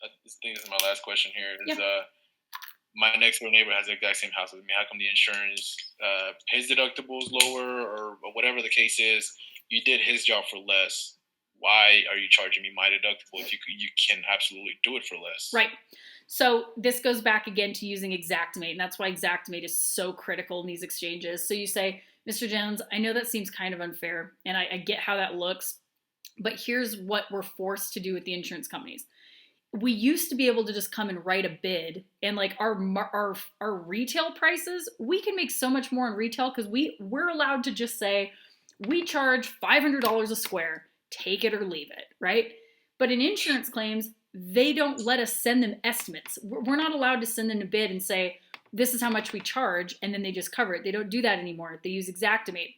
I think this is my last question here. Yeah. Is my next door neighbor has the exact same house as me. How come the insurance, his deductible is lower, or whatever the case is? You did his job for less. Why are you charging me my deductible if you can absolutely do it for less? Right. So this goes back again to using Xactimate, and that's why Xactimate is so critical in these exchanges. So you say, Mr. Jones, I know that seems kind of unfair, and I get how that looks, but here's what we're forced to do with the insurance companies. We used to be able to just come and write a bid, and like our retail prices, we can make so much more in retail because we're allowed to just say we charge $500 a square, take it or leave it, right? But in insurance claims, they don't let us send them estimates. We're not allowed to send them a bid and say this is how much we charge, and then they just cover it. They don't do that anymore. They use Xactimate.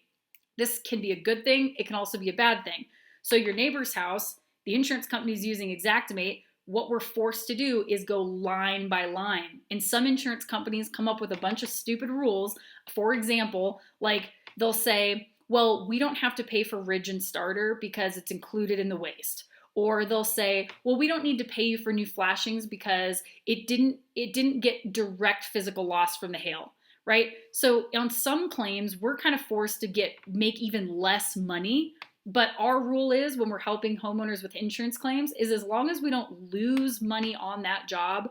This can be a good thing. It can also be a bad thing. So your neighbor's house, the insurance company's using Xactimate. What we're forced to do is go line by line. And some insurance companies come up with a bunch of stupid rules. For example, like they'll say, well, we don't have to pay for ridge and starter because it's included in the waste. Or they'll say, well, we don't need to pay you for new flashings because it didn't get direct physical loss from the hail, right? So on some claims, we're kind of forced to make even less money. But our rule is when we're helping homeowners with insurance claims is as long as we don't lose money on that job,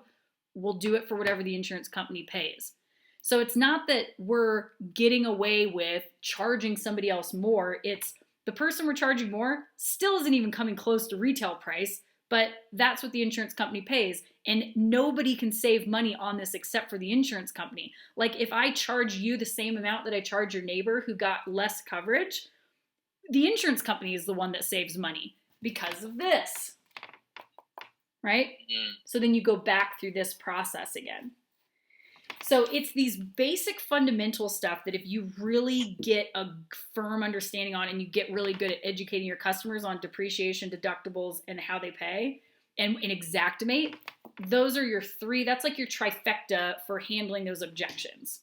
we'll do it for whatever the insurance company pays. So it's not that we're getting away with charging somebody else more. It's the person we're charging more still isn't even coming close to retail price, but that's what the insurance company pays. And nobody can save money on this except for the insurance company. Like if I charge you the same amount that I charge your neighbor who got less coverage, the insurance company is the one that saves money because of this, right? Mm. So then you go back through this process again. So it's these basic fundamental stuff that if you really get a firm understanding on and you get really good at educating your customers on depreciation, deductibles, and how they pay, and Xactimate, those are your three, that's like your trifecta for handling those objections.